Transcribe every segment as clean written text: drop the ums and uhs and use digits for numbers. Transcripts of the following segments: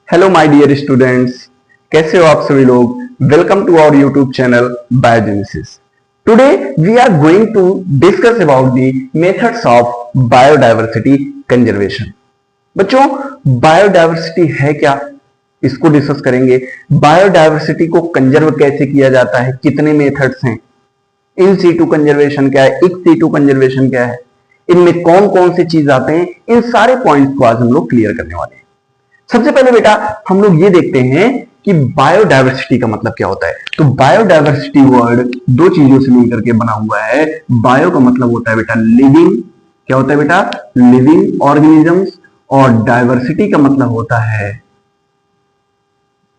Hello my dear students, कैसे हो आप सभी लोग। Welcome to our YouTube channel Biogenesis. Today we are going to discuss about the methods of biodiversity conservation. बच्चों, biodiversity है क्या, इसको डिस्कस करेंगे। बायोडायवर्सिटी को कंजर्व कैसे किया जाता है, कितने मेथड्स हैं, इन सीटू कंजर्वेशन क्या है, इक सीटू कंजर्वेशन क्या है, इनमें कौन कौन से चीज आते हैं, इन सारे पॉइंट्स को आज हम लोग क्लियर करने वाले हैं। सबसे पहले बेटा हम लोग ये देखते हैं कि बायोडायवर्सिटी का मतलब क्या होता है। तो बायोडायवर्सिटी वर्ड दो चीजों से मिलकर के बना हुआ है। बायो का मतलब होता है बेटा लिविंग, क्या होता है बेटा, लिविंग ऑर्गेनिजम्स, और डायवर्सिटी का मतलब होता है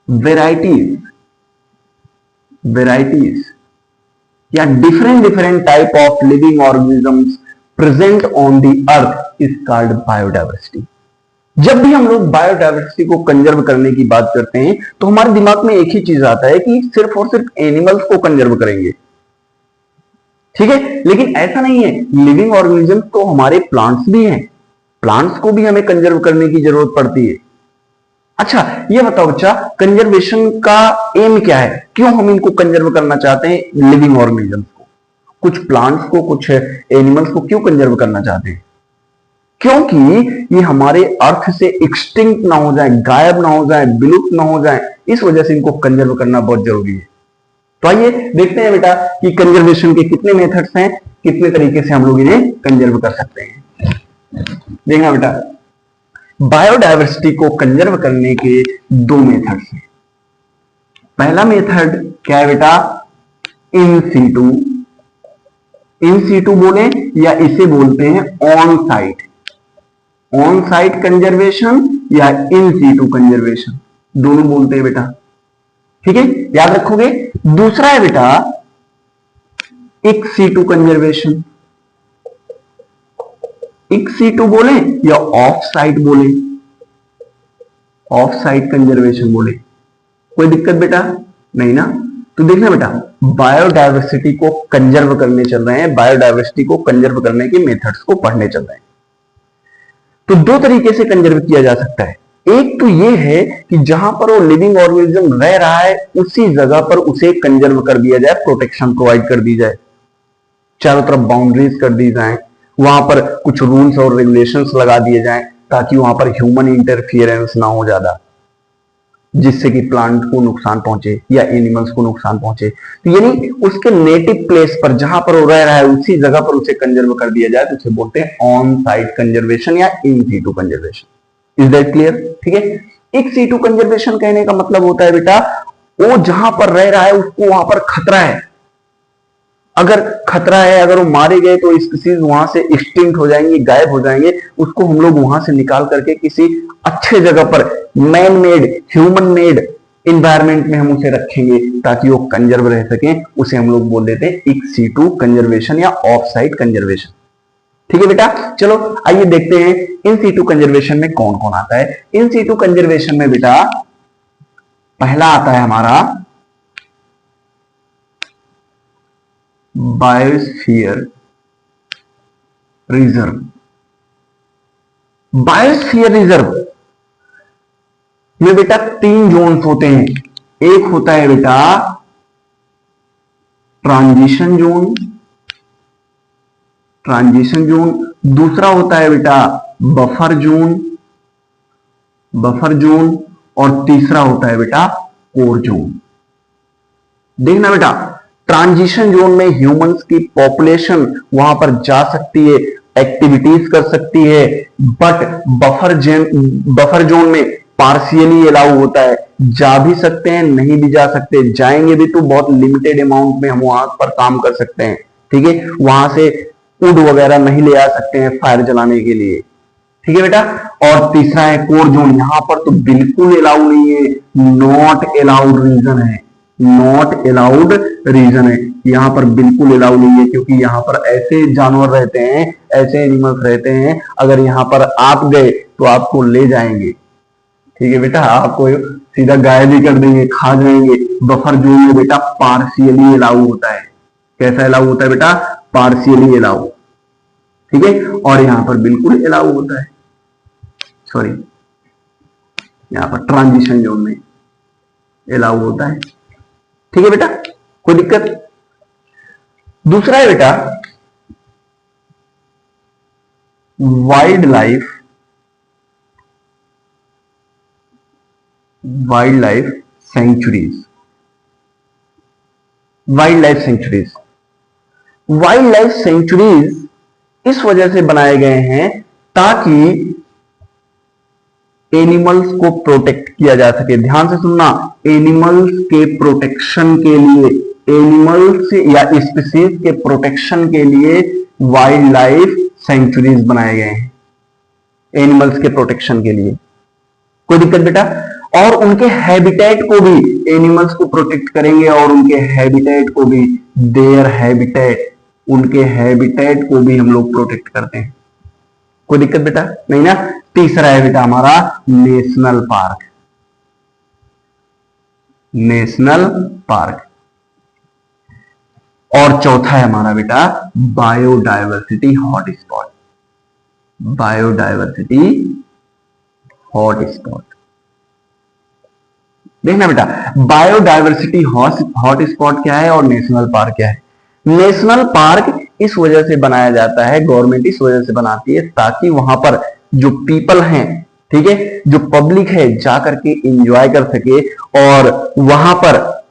वेराइटीज, वेराइटीज या different different type of living organisms present on the earth is called biodiversity. जब भी हम लोग बायोडायवर्सिटी को कंजर्व करने की बात करते हैं तो हमारे दिमाग में एक ही चीज आता है कि सिर्फ और सिर्फ एनिमल्स को कंजर्व करेंगे, ठीक है। लेकिन ऐसा नहीं है, लिविंग ऑर्गेनिज्म तो हमारे प्लांट्स भी हैं, प्लांट्स को भी हमें कंजर्व करने की जरूरत पड़ती है। अच्छा ये बताओ बच्चा, कंजर्वेशन का एम क्या है, क्यों हम इनको कंजर्व करना चाहते हैं, लिविंग ऑर्गेनिजम्स को, कुछ प्लांट्स को, कुछ एनिमल्स को क्यों कंजर्व करना चाहते हैं? क्योंकि ये हमारे अर्थ से एक्सटिंक्ट ना हो जाए, गायब ना हो जाए, विलुप्त ना हो जाए, इस वजह से इनको कंजर्व करना बहुत जरूरी है। तो आइए देखते हैं बेटा कि कंजर्वेशन के कितने मेथड्स हैं, कितने तरीके से हम लोग इन्हें कंजर्व कर सकते हैं। देखना बेटा, बायोडायवर्सिटी को कंजर्व करने के दो मेथड्स हैं। पहला मेथड क्या है बेटा, इन सीटू, इन सीटू बोले या इसे बोलते हैं on site, on site conservation या इन सीटू कंजर्वेशन, दोनों बोलते हैं बेटा, ठीक है, याद रखोगे। दूसरा है बेटा इक सीटू कंजर्वेशन, इक सीटू बोले या ऑफ साइट बोले, ऑफ साइट कंजर्वेशन बोले, कोई दिक्कत बेटा नहीं ना। तो देखना बेटा, बायोडायवर्सिटी को कंजर्व करने चल रहे हैं, बायोडायवर्सिटी को कंजर्व करने के मेथड्स को पढ़ने चल रहे हैं। तो दो तरीके से कंजर्व किया जा सकता है। एक तो ये है कि जहां पर वो लिविंग ऑर्गेनिज्म रह रहा है उसी जगह पर उसे कंजर्व कर दिया जाए, प्रोटेक्शन प्रोवाइड कर दी जाए, चारों तरफ बाउंड्रीज कर दी जाए, वहां पर कुछ रूल्स और रेगुलेशंस लगा दिए जाएं ताकि वहां पर ह्यूमन इंटरफियरेंस ना हो ज्यादा, जिससे कि प्लांट को नुकसान पहुंचे या एनिमल्स को नुकसान पहुंचे। तो यानी उसके नेटिव प्लेस पर जहां पर वो रह रहा है उसी जगह पर उसे कंजर्व कर दिया जाए, तो उसे बोलते हैं ऑन साइट कंजर्वेशन या in situ conservation. Is that clear? ठीक है। एक सीटू कंजर्वेशन कहने का मतलब होता है बेटा, वो जहां पर रह रहा है उसको वहां पर खतरा है, अगर खतरा है, अगर वो मारे गए तो स्पीसीज वहां से एक्सटिंक्ट हो जाएंगे, गायब हो जाएंगे, उसको हम लोग वहां से निकाल करके किसी अच्छे जगह पर man made, human made environment में हम उसे रखेंगे ताकि वो कंजर्व रह सके। उसे हम लोग बोल देते हैं इक सीटू कंजर्वेशन या ऑफ साइट कंजर्वेशन। ठीक है बेटा, चलो आइए देखते हैं इन सीटू कंजर्वेशन में कौन कौन आता है। इन सीटू कंजर्वेशन में बेटा पहला आता है हमारा बायोस्फीयर रिजर्व। बायोस्फीयर रिजर्व में बेटा तीन जोन्स होते हैं। एक होता है बेटा ट्रांजिशन जोन, ट्रांजिशन जोन, दूसरा होता है बेटा बफर जोन, बफर जोन, और तीसरा होता है बेटा कोर जोन। देखना बेटा, ट्रांजिशन जोन में ह्यूमंस की पॉपुलेशन वहां पर जा सकती है, एक्टिविटीज कर सकती है, बट बफर जोन में पार्शियली अलाउ होता है, जा भी सकते हैं नहीं भी जा सकते, जाएंगे भी तो बहुत लिमिटेड अमाउंट में हम वहां पर काम कर सकते हैं, ठीक है। वहां से वुड वगैरह नहीं ले आ सकते हैं फायर जलाने के लिए, ठीक है बेटा। और तीसरा है कोर जोन, यहां पर तो बिल्कुल अलाउ नहीं है, नॉट अलाउड रीजन है, नॉट अलाउड रीजन है, यहां पर बिल्कुल अलाउ नहीं है, क्योंकि यहां पर ऐसे जानवर रहते हैं, ऐसे एनिमल्स रहते हैं, अगर यहां पर आप गए तो आपको ले जाएंगे, ठीक है बेटा, आपको सीधा गायब भी कर देंगे, खा जाएंगे। बफर जोन में बेटा पार्शियली अलाउ होता है, कैसा अलाउ होता है बेटा, पार्शियली अलाउ, ठीक है। और यहां पर बिल्कुल अलाउ होता है, सॉरी यहां पर ट्रांजिशन जोन में अलाउ होता है। ठीक है बेटा, कोई दिक्कत? दूसरा है बेटा wild life sanctuaries. Wild life sanctuaries, wild life sanctuaries इस वजह से बनाए गए हैं ताकि एनिमल्स को प्रोटेक्ट किया जा सके। ध्यान से सुनना, एनिमल्स के प्रोटेक्शन के लिए, एनिमल्स या स्पीसीज के प्रोटेक्शन के लिए वाइल्ड लाइफ सेंचुरीज बनाए गए हैं, एनिमल्स के प्रोटेक्शन के लिए। कोई दिक्कत बेटा? और उनके हैबिटेट को भी, एनिमल्स को प्रोटेक्ट करेंगे और उनके हैबिटेट को भी, देयर हैबिटेट, उनके हैबिटेट को भी हम लोग प्रोटेक्ट करते हैं। कोई दिक्कत बेटा? नहीं ना। तीसरा है बेटा हमारा नेशनल पार्क, नेशनल पार्क। और चौथा है हमारा बेटा बायोडायवर्सिटी हॉटस्पॉट, बायोडायवर्सिटी हॉटस्पॉट। देखना बेटा, बायोडायवर्सिटी हॉटस्पॉट क्या है और नेशनल पार्क क्या है। नेशनल पार्क इस वजह से बनाया जाता है, गवर्नमेंट इस वजह से बनाती है ताकि वहां पर जो पीपल हैं, ठीक है, जो पब्लिक है, जाकर के एंजॉय कर सके, और वहां पर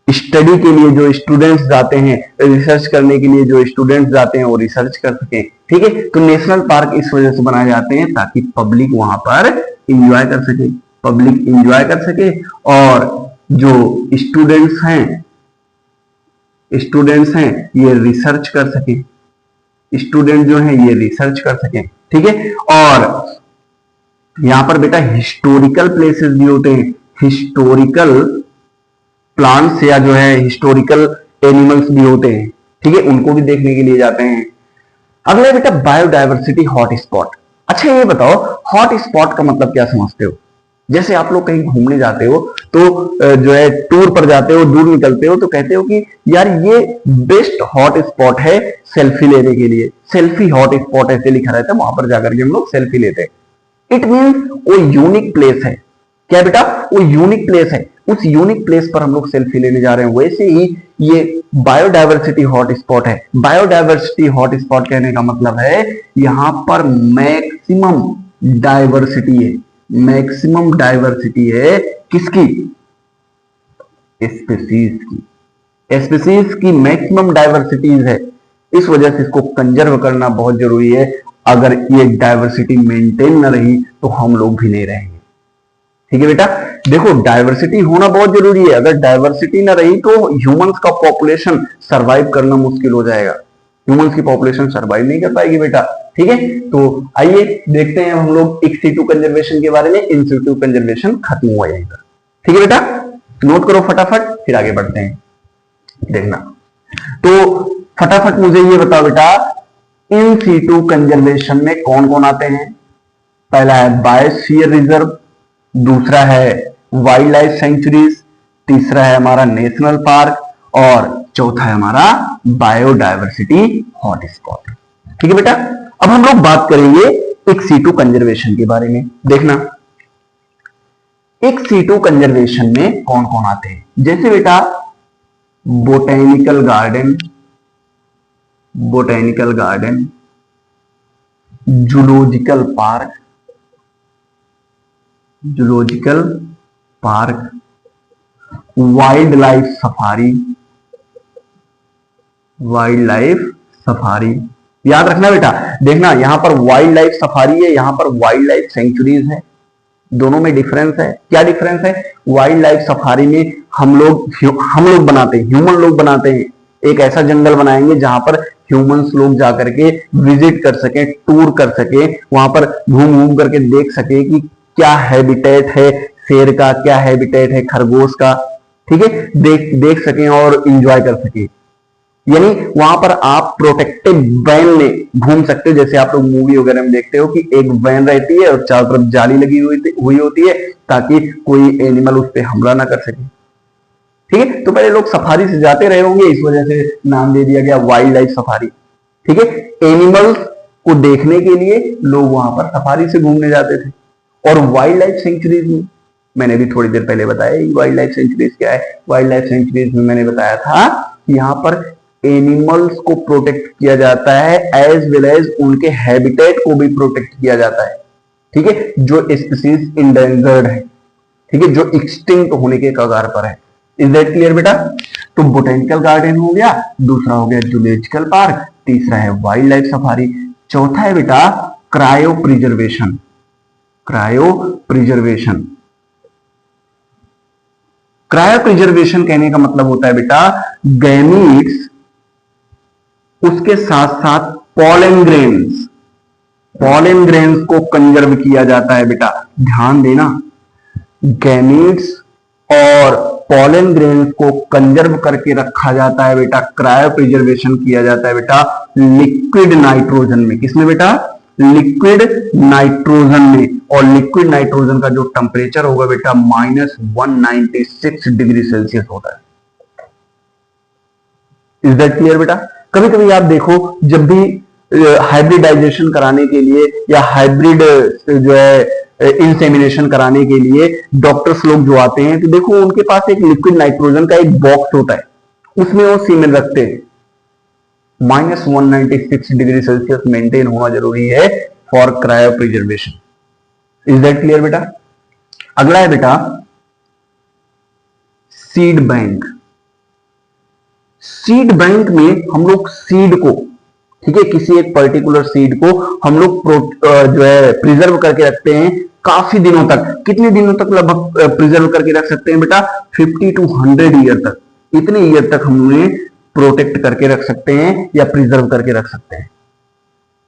स्टडी के लिए जो स्टूडेंट्स जाते हैं, रिसर्च करने के लिए जो स्टूडेंट्स जाते हैं, वो रिसर्च कर सके। ठीक है, तो नेशनल पार्क इस वजह से बनाए जाते हैं ताकि पब्लिक वहां पर एंजॉय कर सके, पब्लिक एंजॉय कर सके, और जो स्टूडेंट्स हैं ये रिसर्च कर सके, स्टूडेंट जो हैं ये रिसर्च कर सके। ठीक है, और यहां पर बेटा हिस्टोरिकल प्लेसेस भी होते हैं, हिस्टोरिकल प्लांट्स या जो है हिस्टोरिकल एनिमल्स भी होते हैं। ठीक है, उनको भी देखने के लिए जाते हैं। अगला बेटा बायोडायवर्सिटी हॉटस्पॉट। अच्छा ये बताओ, हॉटस्पॉट का मतलब क्या समझते हो? जैसे आप लोग कहीं घूमने जाते हो तो जो है टूर पर जाते हो, दूर निकलते हो तो कहते हो कि यार ये बेस्ट हॉट स्पॉट है सेल्फी लेने के लिए, सेल्फी हॉट स्पॉट ऐसे लिखा रहता है, वहां पर जाकर के हम लोग सेल्फी लेते हैं। इट मींस वो यूनिक प्लेस है। क्या बेटा? वो यूनिक प्लेस है, उस यूनिक प्लेस पर हम लोग सेल्फी लेने जा रहे हैं। वैसे ही ये बायोडायवर्सिटी हॉट स्पॉट है। बायोडायवर्सिटी हॉट स्पॉट कहने का मतलब है यहां पर मैक्सिमम डाइवर्सिटी है, मैक्सिमम डाइवर्सिटी है किसकी? स्पीसीज की, स्पीसीज की मैक्सिमम डाइवर्सिटीज है। इस वजह से इसको कंजर्व करना बहुत जरूरी है। अगर ये डाइवर्सिटी मेंटेन न रही तो हम लोग भी नहीं रहेंगे। ठीक है बेटा, देखो डाइवर्सिटी होना बहुत जरूरी है। अगर डाइवर्सिटी ना रही तो ह्यूमंस का पॉपुलेशन सरवाइव करना मुश्किल हो जाएगा, ह्यूमंस की पॉपुलेशन सरवाइव नहीं कर पाएगी बेटा। ठीक है, तो आइए देखते हैं हम लोग इन सीटू कंजर्वेशन के बारे में। इन सीटू कंजर्वेशन खत्म हुआ यहीं पर। ठीक है बेटा, नोट करो फटाफट, फिर आगे बढ़ते हैं। देखना तो फटाफट मुझे ये बताओ बेटा, इन सीटू कंजर्वेशन में कौन कौन आते हैं? पहला है बायोस्फीयर रिजर्व, दूसरा है वाइल्ड लाइफ सेंचुरीज, तीसरा है हमारा नेशनल पार्क, और चौथा है हमारा बायोडायवर्सिटी हॉटस्पॉट। ठीक है बेटा, अब हम लोग बात करेंगे एक सीटू कंजर्वेशन के बारे में। देखना एक सीटू कंजर्वेशन में कौन कौन आते हैं। जैसे बेटा botanical garden, botanical garden, zoological park, zoological park, wild life safari, wild life safari. याद रखना बेटा, देखना यहां पर वाइल्ड लाइफ सफारी है, यहां पर वाइल्ड लाइफ सेंचुरीज है, दोनों में डिफरेंस है। क्या डिफरेंस है? वाइल्ड लाइफ सफारी में हम लोग बनाते हैं, ह्यूमन लोग बनाते हैं, एक ऐसा जंगल बनाएंगे जहां पर ह्यूमंस लोग जाकर के विजिट कर सके, टूर कर सके, वहां पर घूम घूम करके देख सके कि क्या हैबिटेट है शेर का, क्या हैबिटेट है खरगोश का। ठीक है, देख सके और एंजॉय कर सके। यानी वहां पर आप प्रोटेक्टेड वैन में घूम सकते हो। जैसे आप लोग मूवी वगैरह में देखते हो कि एक वैन रहती है और चारों तरफ जाली लगी हुई होती है ताकि कोई एनिमल उस पर हमला ना कर सके। ठीक है, तो पहले लोग सफारी से जाते रहे होंगे, इस वजह से नाम दे दिया गया वाइल्ड लाइफ सफारी। ठीक है, एनिमल्स को देखने के लिए लोग वहां पर सफारी से घूमने जाते थे। और वाइल्ड लाइफ सेंचुरीज में मैंने भी थोड़ी देर पहले बताया वाइल्ड लाइफ सेंचुरीज क्या है। वाइल्ड लाइफ सेंचुरीज में मैंने बताया था यहाँ पर एनिमल्स को प्रोटेक्ट किया जाता है एज वेल एज उनके हैबिटेट को भी प्रोटेक्ट किया जाता है, ठीक है, जो स्पीसीज इंडेंजर्ड है, ठीक है, जो एक्सटिंक्ट होने के कगार पर है। इज दैट क्लियर बेटा? तो बोटेनिकल गार्डन हो गया, दूसरा हो गया जूलॉजिकल पार्क, तीसरा है वाइल्ड लाइफ सफारी, चौथा है बेटा cryo preservation. Cryo preservation, cryo preservation कहने का मतलब होता है बेटा गैमीट्स उसके साथ साथ पॉलन ग्रेन्स को कंजर्व किया जाता है बेटा। ध्यान देना, गैमीट्स और पॉलन ग्रेन्स को कंजर्व करके रखा जाता है बेटा, क्रायो प्रिजर्वेशन किया जाता है बेटा लिक्विड नाइट्रोजन में। किसमें बेटा? लिक्विड नाइट्रोजन में। और लिक्विड नाइट्रोजन का जो टेम्परेचर होगा बेटा -196 डिग्री सेल्सियस होता है। इज दैट क्लियर बेटा? कभी कभी आप देखो जब भी हाइब्रिडाइजेशन कराने के लिए या हाइब्रिड जो है इंसेमिनेशन कराने के लिए डॉक्टर्स लोग जो आते हैं तो देखो उनके पास एक लिक्विड नाइट्रोजन का एक बॉक्स होता है, उसमें वो सीमेन रखते हैं। -196 डिग्री सेल्सियस मेंटेन होना जरूरी है for cryo preservation. Is that clear बेटा? अगला है बेटा सीड बैंक। सीड बैंक में हम लोग सीड को, ठीक है, किसी एक पर्टिकुलर सीड को हम लोग जो है प्रिजर्व करके रखते हैं काफी दिनों तक। कितने दिनों तक लगभग प्रिजर्व करके रख सकते हैं बेटा? 50 to 100 ईयर तक। इतने ईयर तक हम उन्हें प्रोटेक्ट करके रख सकते हैं या प्रिजर्व करके रख सकते हैं।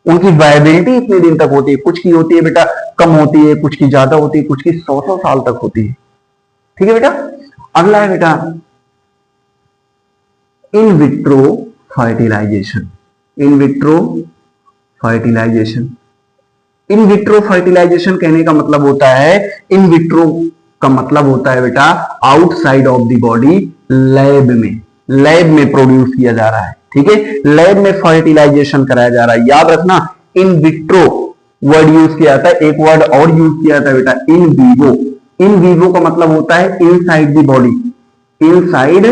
उनकी वायबिलिटी इतने दिन तक होती है, कुछ की होती है बेटा कम होती है, कुछ की ज्यादा होती है, कुछ की 100 साल तक होती है। ठीक है बेटा? अगला है बेटा in vitro fertilisation. In vitro fertilisation, in vitro fertilisation कहने का मतलब होता है, इन विट्रो का मतलब होता है बेटा outside of the body, lab में प्रोड्यूस किया जा रहा है। ठीक है, लैब में फर्टिलाइजेशन कराया जा रहा है। याद रखना इन विट्रो वर्ड यूज किया जाता है, एक वर्ड और यूज किया जाता है बेटा इन वीवो। इन वीवो का मतलब होता है inside the body, inside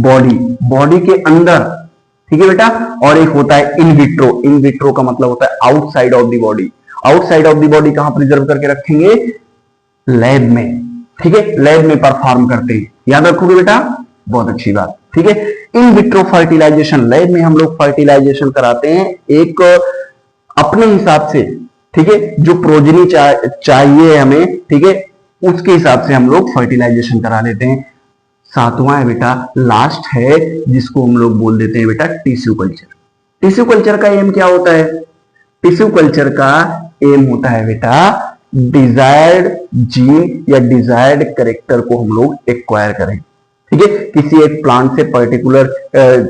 body, body के अंदर। ठीक है बेटा? और एक होता है इन विट्रो। इन विट्रो का मतलब होता है outside of the body. Outside of the body कहां प्रिजर्व करके रखेंगे? लैब में। ठीक है, लैब में परफॉर्म करते हैं। याद रखोगे बेटा? बहुत अच्छी बात। ठीक है, इन विट्रो फर्टिलाइजेशन, लैब में हम लोग फर्टिलाइजेशन कराते हैं एक अपने हिसाब से। ठीक है, जो प्रोजनी चाहिए हमें, ठीक है, उसके हिसाब से हम लोग फर्टिलाइजेशन करा लेते हैं। सातवां है बेटा, लास्ट है, जिसको हम लोग बोल देते हैं बेटा टिश्यू कल्चर। टिश्यू कल्चर का एम क्या होता है? टिश्यू कल्चर का एम होता है बेटा डिजायर्ड जीन या डिजायर्ड कैरेक्टर को हम लोग एक्वायर करें। ठीक है, किसी एक प्लांट से पर्टिकुलर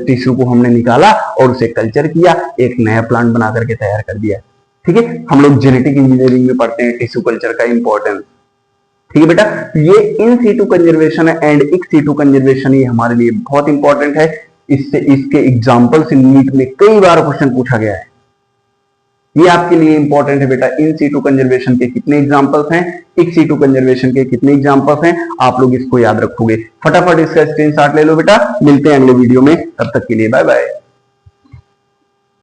टिश्यू को हमने निकाला और उसे कल्चर किया, एक नया प्लांट बना करके तैयार कर दिया। ठीक है, हम लोग जेनेटिक इंजीनियरिंग में पढ़ते हैं टिश्यू कल्चर का इंपॉर्टेंस। ठीक है बेटा, ये in situ conservation and ex situ conservation ये हमारे लिए बहुत इंपॉर्टेंट है। इससे इसके एग्जाम्पल से नीट में कई बार क्वेश्चन पूछा गया है। ये आपके लिए इंपॉर्टेंट है बेटा, इन सीटू कंजर्वेशन के कितने एग्जांपल्स हैं, एक्स सीटू कंजर्वेशन के कितने एग्जांपल्स हैं, आप लोग इसको याद रखोगे। फटाफट इसका स्क्रीनशॉट ले लो बेटा। मिलते हैं अगले वीडियो में, तब तक के लिए बाय बाय।